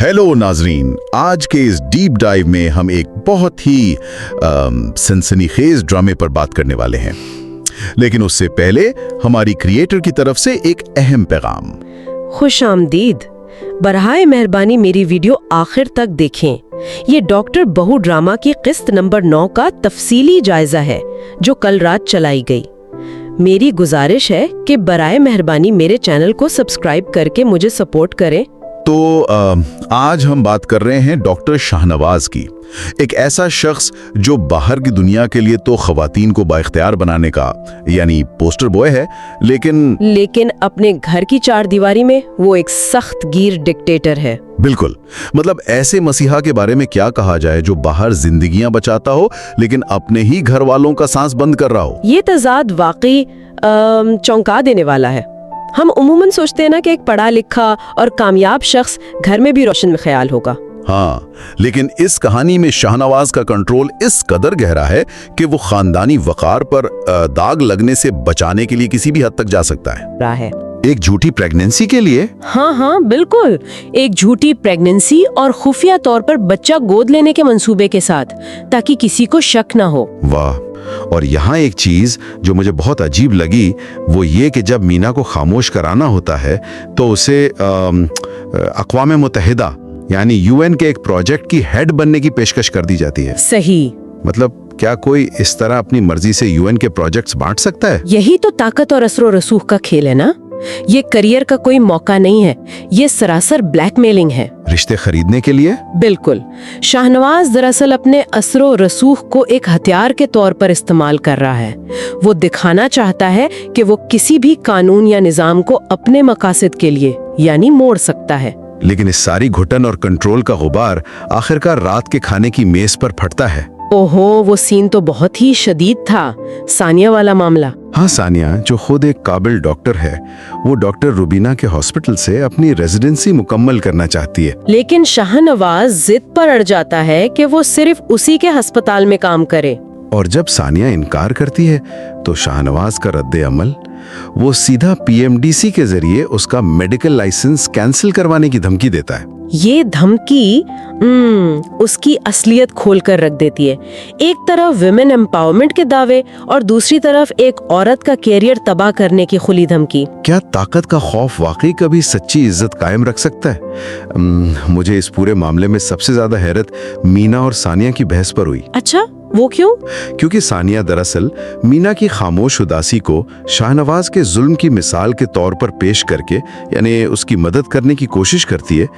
Hello नाजरीन, आज के इस डीप डाइव में हम एक बहुत ही सनसनीखेज ड्रामे पर बात करने वाले हैं। लेकिन उससे पहले हमारी क्रिएटर की तरफ से एक अहम पैगाम। खुश आमदीद। बरहाए मेहरबानी मेरी वीडियो आखिर तक देखें। ये डॉक्टर बहू ड्रामा की किस्त नंबर 9 का तफसीली जायजा है जो कल रात चलाई गई। मेरी गुजारिश है कि बराए मेहरबानी मेरे चैनल को सब्सक्राइब करके मुझे सपोर्ट करें। तो आज हम बात कर रहे हैं डॉक्टर शाहनवाज की, एक ऐसा शख्स जो बाहर की दुनिया के लिए तो खवातीन को बाइख्तियार बनाने का यानी पोस्टर बॉय है, लेकिन अपने घर की चार दीवारी में वो एक सख्त गिर डिक्टेटर है। बिल्कुल, मतलब ऐसे मसीहा के बारे में क्या कहा जाए जो बाहर जिंदगियां बचाता हो लेकिन अपने ही घर वालों का सांस बंद कर रहा हो। ये तजाद वाकई चौंका देने वाला है। हम उमूमन सोचते हैं ना कि एक पढ़ा लिखा और कामयाब शख्स घर में भी रोशन ख्याल होगा। हाँ, लेकिन इस कहानी में शाहनवाज का कंट्रोल इस कदर गहरा है कि वो खानदानी वकार पर दाग लगने से बचाने के लिए किसी भी हद तक जा सकता है। एक झूठी प्रेगनेंसी के लिए? हाँ, बिल्कुल। एक झूठी प्रेगनेंसी और खुफिया तौर पर बच्चा गोद लेने के मंसूबे के साथ, ताकि किसी को शक ना हो। वाह। और यहाँ एक चीज जो मुझे बहुत अजीब लगी वो ये कि जब मीना को खामोश कराना होता है तो उसे अक़वाम मुत्तहिदा यानी यूएन के एक प्रोजेक्ट की हेड बनने की पेशकश कर दी जाती है। सही। मतलब क्या कोई इस तरह अपनी मर्जी से यूएन के प्रोजेक्ट्स बांट सकता है? यही तो ताकत और असर रसूख का खेल है ना। ये करियर का कोई मौका नहीं है, ये सरासर ब्लैकमेलिंग है। रिश्ते खरीदने के लिए? बिल्कुल। शाहनवाज दरअसल अपने असरो रसूख को एक हथियार के तौर पर इस्तेमाल कर रहा है। वो दिखाना चाहता है कि वो किसी भी कानून या निजाम को अपने मकासद के लिए यानी मोड़ सकता है। लेकिन इस सारी घुटन और कंट्रोल का गुबार आखिरकार रात के खाने की मेज पर फटता है। ओहो, वो सीन तो बहुत ही शदीद था, सानिया वाला मामला। हाँ, सानिया जो खुद एक काबिल डॉक्टर है, वो डॉक्टर रुबीना के हॉस्पिटल से अपनी रेजिडेंसी मुकम्मल करना चाहती है। लेकिन शाहनवाज जिद पर अड़ जाता है कि वो सिर्फ उसी के अस्पताल में काम करे। और जब सानिया इनकार करती है तो शाहनवाज का रद्द अमल वो सीधा पीएमडीसी के जरिए उसका मेडिकल लाइसेंस कैंसिल करवाने की धमकी देता है। ये धमकी उसकी असलियत खोल कर रख देती है। एक तरफ विमेन एम्पावरमेंट के दावे और दूसरी तरफ एक औरत का कैरियर तबाह करने की खुली धमकी। क्या ताकत का खौफ वाकई कभी सच्ची इज्जत कायम रख सकता है? मुझे इस पूरे मामले में सबसे ज्यादा हैरत मीना और सानिया की बहस पर हुई। अच्छा, वो क्यों? क्योंकि सानिया दरअसल मीना की खामोश उदासी को शाहनवाज के जुल्म की मिसाल के तौर पर पेश करके यानी उसकी मदद करने की कोशिश करती है,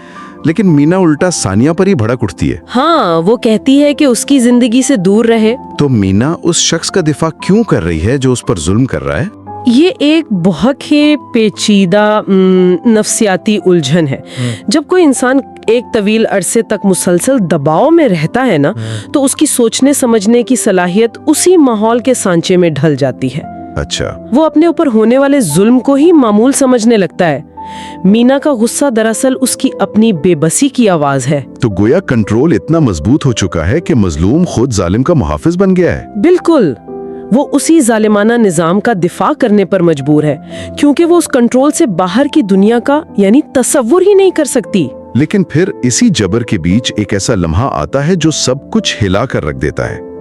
लेकिन मीना उल्टा सानिया पर ही भड़क उठती है। हाँ, वो कहती है कि उसकी जिंदगी से दूर रहे। तो मीना उस शख्स का दिफा क्यों कर रही है जो उस पर जुल्म कर रहा है? ये एक बहुत ही पेचीदा नफ्सियाती उलझन है। जब कोई इंसान एक तवील अरसे तक मुसलसल दबाव में रहता है ना, तो उसकी सोचने समझने की सलाहियत उसी माहौल के सांचे में ढल जाती है। अच्छा। वो अपने ऊपर होने वाले जुल्म को ही मामूल समझने लगता है। मीना का गुस्सा दरअसल उसकी अपनी बेबसी की आवाज है। तो गोया कंट्रोल इतना मजबूत हो चुका है कि मजलूम खुद जालिम का मुहाफिज बन गया है। बिल्कुल। वो उसी जालिमाना निजाम का दिफा करने पर मजबूर है, क्योंकि वो उस कंट्रोल से बाहर की दुनिया का यानी तसव्वुर ही नहीं कर सकती। लेकिन फिर इसी जबर के बीच एक ऐसा लम्हा आता है जो सब कुछ हिला कर रख देता है।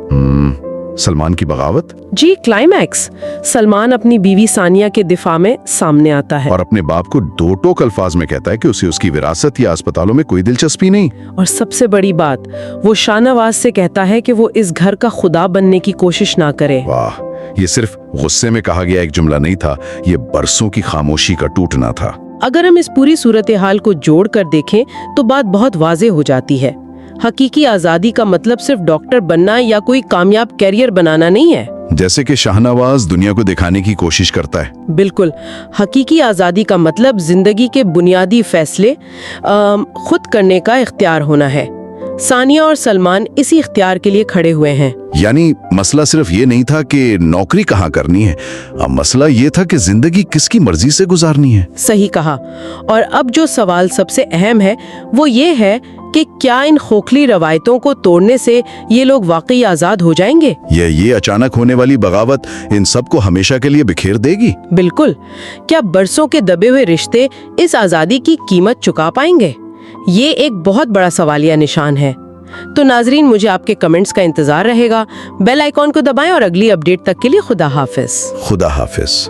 सलमान की बगावत। जी, क्लाइमैक्स। सलमान अपनी बीवी सानिया के दिफा में सामने आता है और अपने बाप को दो टोक अल्फाज में कहता है कि उसे उसकी विरासत या अस्पतालों में कोई दिलचस्पी नहीं। और सबसे बड़ी बात, वो शाहनवाज से कहता है कि वो इस घर का खुदा बनने की कोशिश ना करे। वाह, ये सिर्फ गुस्से में कहा गया एक जुमला नहीं था, ये बरसों की खामोशी का टूटना था। अगर हम इस पूरी सूरत हाल को जोड़ कर देखें तो बात बहुत वाज़ेह हो जाती है। हकीकी आजादी का मतलब सिर्फ डॉक्टर बनना या कोई कामयाब कैरियर बनाना नहीं है, जैसे कि शाहनवाज दुनिया को दिखाने की कोशिश करता है। बिल्कुल। हकीकी आजादी का मतलब जिंदगी के बुनियादी फैसले खुद करने का इख्तियार होना है। सानिया और सलमान इसी इख्तियार के लिए खड़े हुए हैं। यानी मसला सिर्फ ये नहीं था कि नौकरी कहाँ करनी है, अब मसला ये था कि जिंदगी किसकी मर्जी से गुजारनी है। सही कहा। और अब जो सवाल सबसे अहम है वो ये है कि क्या इन खोखली रवायतों को तोड़ने से ये लोग वाकई आजाद हो जाएंगे, या ये अचानक होने वाली बगावत इन सबको हमेशा के लिए बिखेर देगी? बिल्कुल। क्या बरसों के दबे हुए रिश्ते इस आजादी की कीमत चुका पाएंगे, یہ ایک بہت بڑا سوالیہ نشان ہے۔ تو ناظرین، مجھے آپ کے کمنٹس کا انتظار رہے گا۔ بیل آئیکن کو دبائیں اور اگلی اپڈیٹ تک کے لیے خدا حافظ۔ خدا حافظ۔